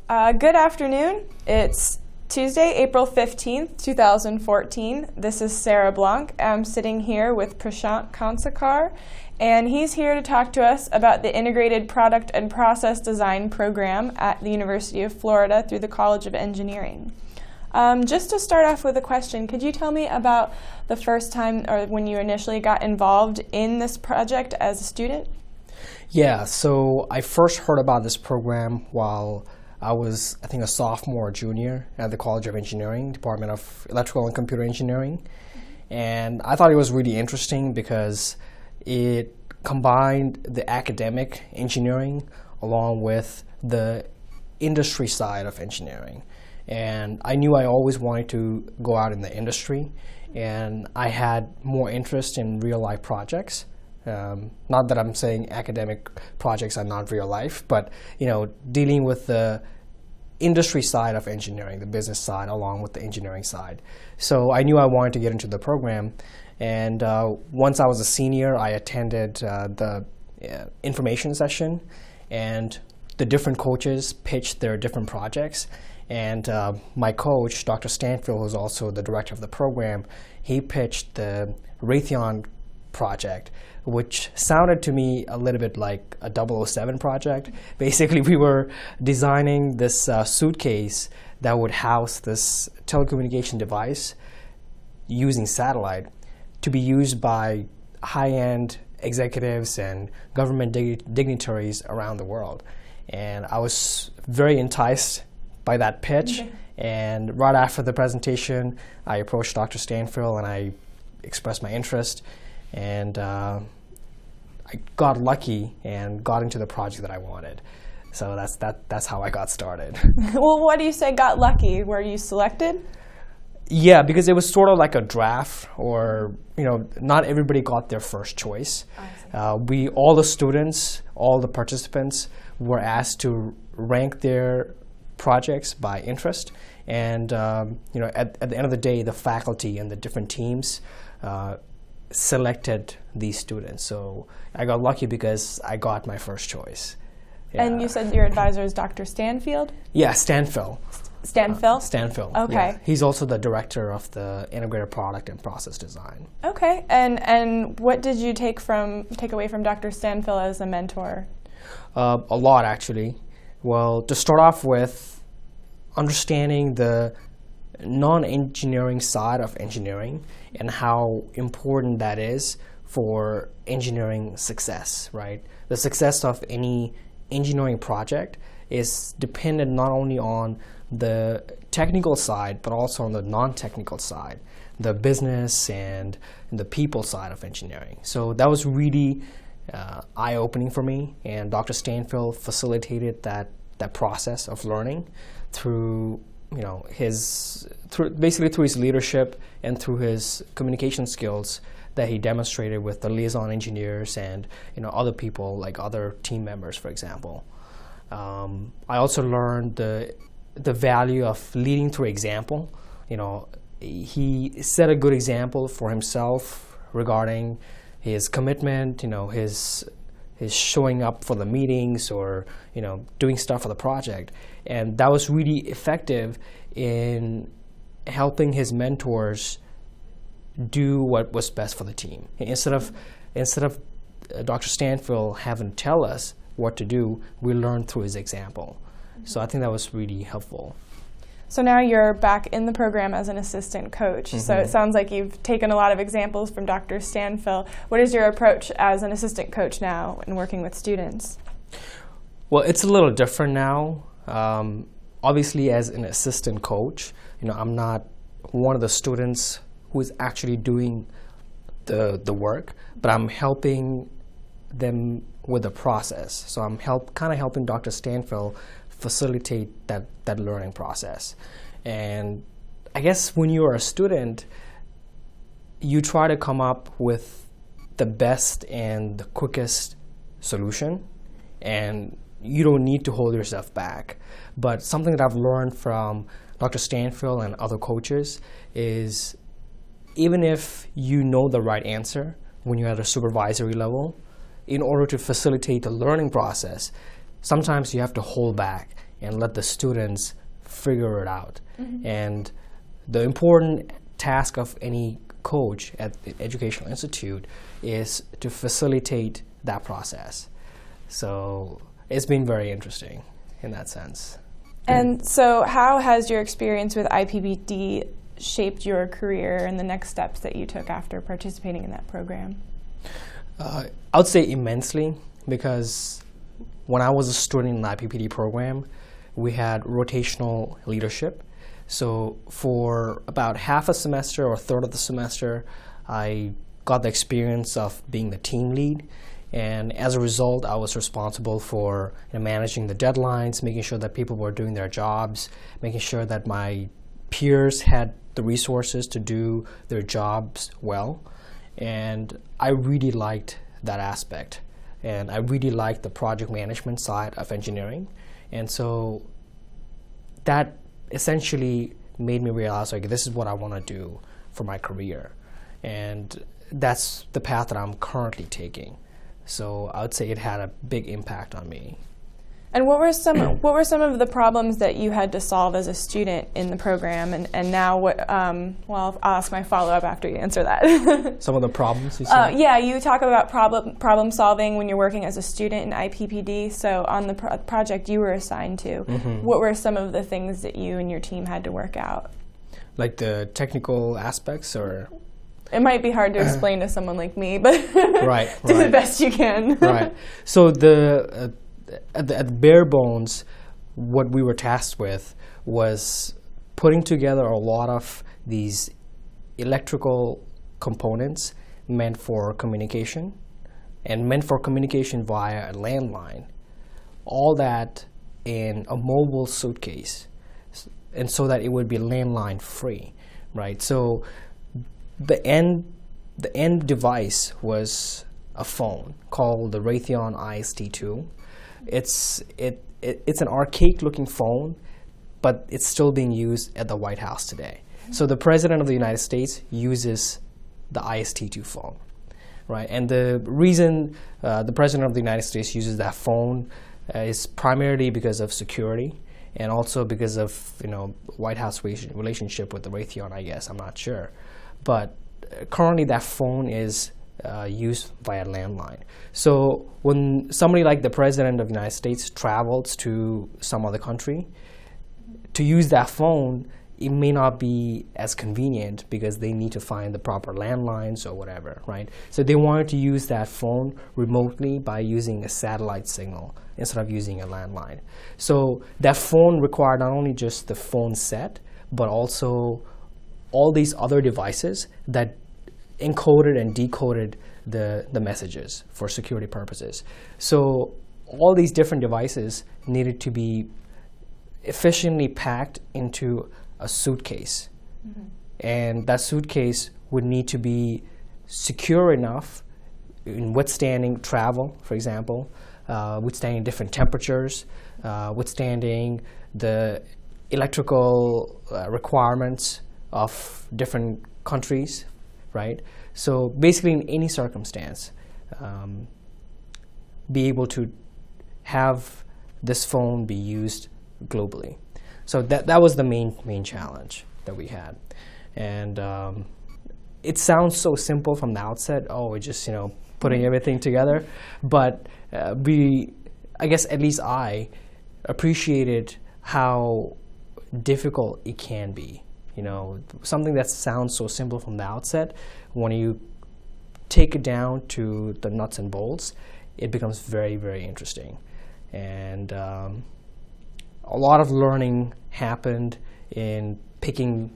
Good afternoon. It's Tuesday, April 15th, 2014. This is Sarah Blanc. I'm sitting here with Prashant Kansakar, and he's here to talk to us about the Integrated Product and Process Design program at the University of Florida through the College of Engineering. Just to start off with a question, could you tell me about the first time or when you initially got involved in this project as a student? Yeah, so I first heard about this program while I was, I think, a sophomore or junior at the College of Engineering, Department of Electrical and Computer Engineering. And I thought it was really interesting because it combined the academic engineering along with the industry side of engineering. And I knew I always wanted to go out in the industry, and I had more interest in real-life projects. Not that I'm saying academic projects are not real life, but dealing with the industry side of engineering, the business side, along with the engineering side. So I knew I wanted to get into the program, and once I was a senior, I attended the information session, and the different coaches pitched their different projects. And my coach, Dr. Stanfill, who's also the director of the program, he pitched the Raytheon project, which sounded to me a little bit like a 007 project. Basically, we were designing this suitcase that would house this telecommunication device using satellite to be used by high-end executives and government dignitaries around the world. And I was very enticed by that pitch. Okay. And right after the presentation, I approached Dr. Stanfill and I expressed my interest. And I got lucky and got into the project that I wanted. So that's how I got started. Well, what do you say got lucky? Were you selected? Yeah, because it was sort of like a draft, or not everybody got their first choice. All the students, all the participants were asked to rank their projects by interest, and at the end of the day, the faculty and the different teams selected these students. So I got lucky because I got my first choice. Yeah. And you said your advisor is Dr. Stanfield? Yeah, Stanfill. Stanfill? Stanfill. Okay. Yeah. He's also the director of the Integrated Product and Process Design. Okay. And what did you take away from Dr. Stanfill as a mentor? A lot, actually. Well, to start off with, understanding the non-engineering side of engineering and how important that is for engineering success, right? The success of any engineering project is dependent not only on the technical side, but also on the non-technical side, the business and the people side of engineering. So that was really eye-opening for me, and Dr. Stanfill facilitated that process of learning through basically through his leadership and through his communication skills that he demonstrated with the liaison engineers and other people, like other team members, for example. I also learned the value of leading through example. He set a good example for himself regarding his commitment, his showing up for the meetings or doing stuff for the project, and that was really effective in helping his mentors do what was best for the team. Instead of Dr. Stanfill having to tell us what to do, we learned through his example. So I think that was really helpful. So now you're back in the program as an assistant coach. Mm-hmm. So it sounds like you've taken a lot of examples from Dr. Stanfill. What is your approach as an assistant coach now in working with students? Well, it's a little different now. Obviously, as an assistant coach, I'm not one of the students who is actually doing the work, but I'm helping them with the process. So I'm kind of helping Dr. Stanfill facilitate that learning process. And I guess when you're a student, you try to come up with the best and the quickest solution, and you don't need to hold yourself back. But something that I've learned from Dr. Stanfill and other coaches is even if you know the right answer when you're at a supervisory level, in order to facilitate the learning process, sometimes you have to hold back and let the students figure it out. And the important task of any coach at the educational institute is to facilitate that process. So it's been very interesting in that sense. And so how has your experience with IPPD shaped your career and the next steps that you took after participating in that program? I would say immensely, because when I was a student in the IPPD program, we had rotational leadership. So for about half a semester or a third of the semester, I got the experience of being the team lead. And as a result, I was responsible for managing the deadlines, making sure that people were doing their jobs, making sure that my peers had the resources to do their jobs well. And I really liked that aspect. And I really liked the project management side of engineering. And so that essentially made me realize, like, this is what I want to do for my career. And that's the path that I'm currently taking. So I would say it had a big impact on me. And what were some of the problems that you had to solve as a student in the program? And now what? Well, I'll ask my follow-up after you answer that. Some of the problems you said? Yeah, you talk about problem solving when you're working as a student in IPPD. So on the project you were assigned to, what were some of the things that you and your team had to work out? Like the technical aspects, or? It might be hard to explain to someone like me, but do the best you can. Right. So at the bare bones, what we were tasked with was putting together a lot of these electrical components meant for communication, and meant for communication via a landline. All that in a mobile suitcase, and so that it would be landline free, right? So the end device was a phone called the Raytheon IST2. It's an archaic looking phone, but it's still being used at the White House today. So the President of the United States uses the IST2 phone, right? And the reason the President of the United States uses that phone is primarily because of security, and also because of White House relationship with the Raytheon, I guess. I'm not sure. But currently that phone is used via landline. So when somebody like the President of the United States travels to some other country, to use that phone, it may not be as convenient because they need to find the proper landlines or whatever, right? So they wanted to use that phone remotely by using a satellite signal instead of using a landline. So that phone required not only just the phone set, but also all these other devices that encoded and decoded the messages for security purposes. So all these different devices needed to be efficiently packed into a suitcase. And that suitcase would need to be secure enough in withstanding travel, for example, withstanding different temperatures, withstanding the electrical requirements of different countries, right? So basically in any circumstance, be able to have this phone be used globally. So that was the main challenge that we had. And it sounds so simple from the outset, it's just putting everything together, but I guess at least I appreciated how difficult it can be. Something that sounds so simple from the outset, when you take it down to the nuts and bolts, it becomes very, very interesting. And a lot of learning happened in picking,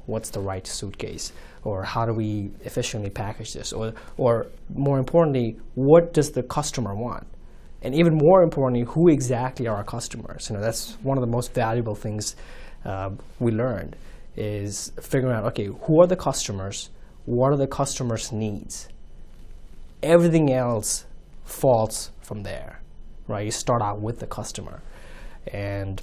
what's the right suitcase, or how do we efficiently package this, or more importantly, what does the customer want? And even more importantly, who exactly are our customers? That's one of the most valuable things we learned, is figuring out, okay, who are the customers? What are the customers' needs? Everything else falls from there, right? You start out with the customer. And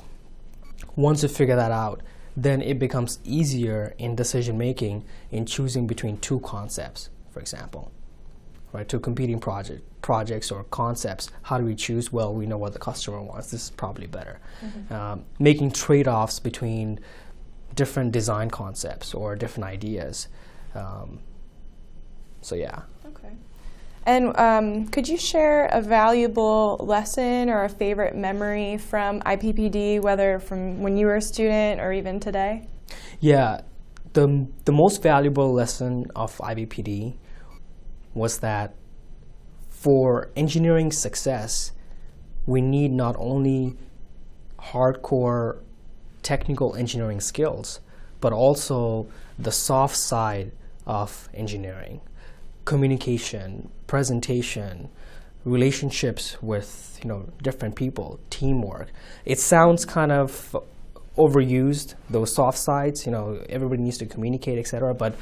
once you figure that out, then it becomes easier in decision making in choosing between two concepts, for example. right? Two competing projects or concepts. How do we choose? Well, we know what the customer wants. This is probably better. Making trade-offs between different design concepts or different ideas. So yeah. Okay. And could you share a valuable lesson or a favorite memory from IPPD, whether from when you were a student or even today? Yeah, the most valuable lesson of IPPD was that for engineering success, we need not only hardcore technical engineering skills, but also the soft side of engineering. Communication, presentation, relationships with different people, teamwork. It sounds kind of overused, those soft sides. Everybody needs to communicate, etc. But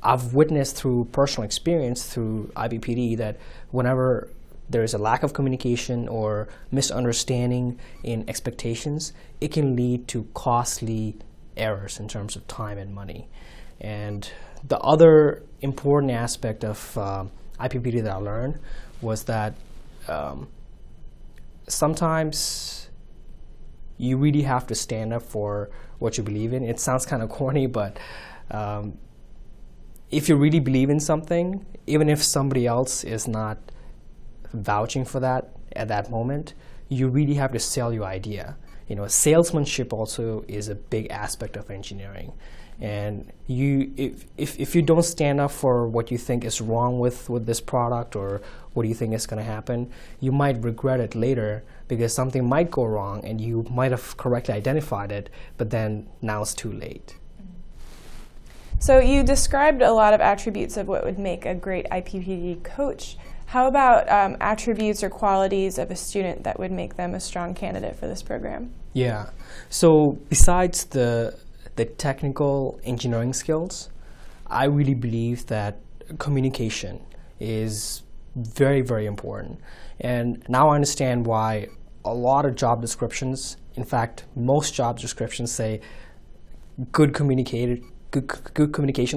I've witnessed through personal experience through IPPD that whenever there is a lack of communication or misunderstanding in expectations, it can lead to costly errors in terms of time and money. And the other important aspect of IPPD that I learned was that sometimes you really have to stand up for what you believe in. It sounds kind of corny, but if you really believe in something, even if somebody else is not vouching for that at that moment, you really have to sell your idea. Salesmanship also is a big aspect of engineering. And if you don't stand up for what you think is wrong with this product or what you think is going to happen, you might regret it later because something might go wrong and you might have correctly identified it, but then now it's too late. So you described a lot of attributes of what would make a great IPPD coach. How about attributes or qualities of a student that would make them a strong candidate for this program? Yeah. So besides the technical engineering skills, I really believe that communication is very, very important. And now I understand why a lot of job descriptions, in fact, most job descriptions say good communication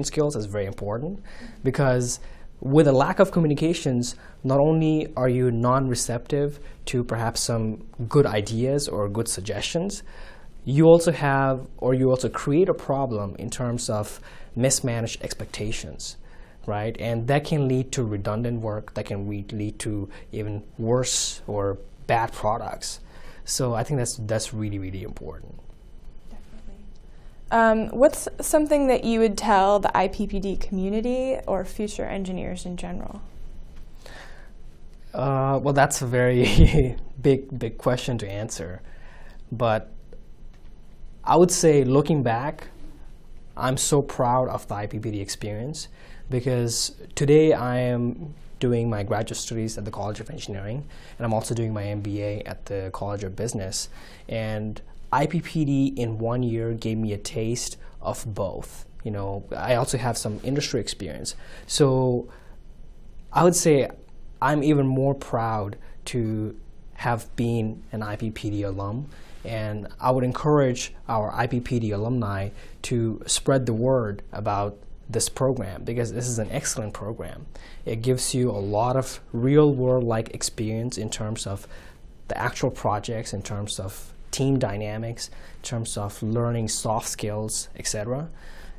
skills is very important, because with a lack of communications, not only are you non-receptive to perhaps some good ideas or good suggestions, you also create a problem in terms of mismanaged expectations, right? And that can lead to redundant work, that can lead to even worse or bad products. So I think that's really, really important. Definitely. What's something that you would tell the IPPD community or future engineers in general? Well, that's a very big question to answer. But I would say, looking back, I'm so proud of the IPPD experience, because today I am doing my graduate studies at the College of Engineering, and I'm also doing my MBA at the College of Business. And IPPD in 1 year gave me a taste of both. I also have some industry experience. So I would say I'm even more proud to have been an IPPD alum. And I would encourage our IPPD alumni to spread the word about this program, because this is an excellent program. It gives you a lot of real-world-like experience in terms of the actual projects, in terms of team dynamics, in terms of learning soft skills, etc.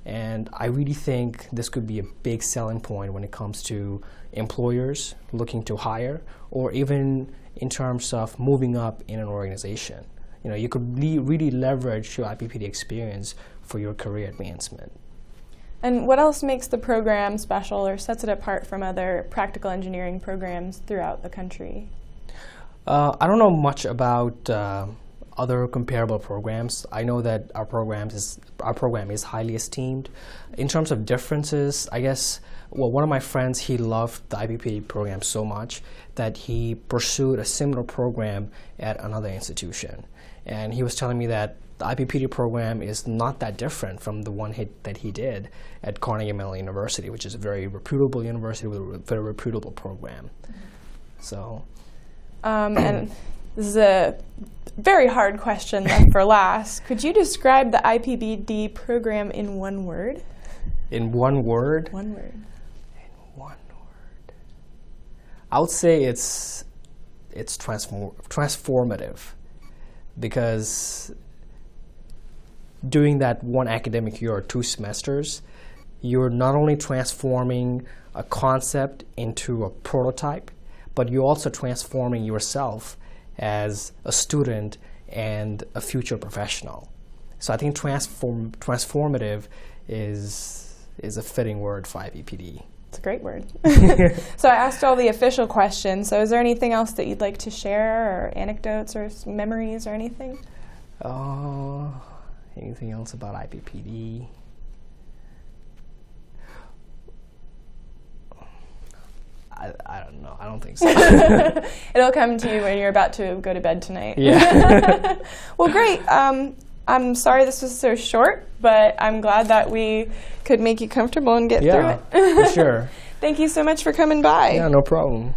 And I really think this could be a big selling point when it comes to employers looking to hire, or even in terms of moving up in an organization. You could really leverage your IPPD experience for your career advancement. And what else makes the program special or sets it apart from other practical engineering programs throughout the country? I don't know much about other comparable programs. I know that our program is highly esteemed. In terms of differences, I guess, one of my friends, he loved the IPPD program so much that he pursued a similar program at another institution. And he was telling me that the IPPD program is not that different from the one that he did at Carnegie Mellon University, which is a very reputable university with a very reputable program. So, and this is a very hard question left for last. Could you describe the IPPD program in one word? In one word? One word. In one word. I would say it's transformative, because during that one academic year or 2 semesters, you're not only transforming a concept into a prototype, but you're also transforming yourself as a student and a future professional. So I think transformative is a fitting word for IPPD. It's a great word. So I asked all the official questions. So is there anything else that you'd like to share, or anecdotes or memories or anything? Anything else about IPPD? I don't know. I don't think so. It'll come to you when you're about to go to bed tonight. Yeah. Well, great. I'm sorry this was so short, but I'm glad that we could make you comfortable and get through it. For sure. Thank you so much for coming by. Yeah, no problem.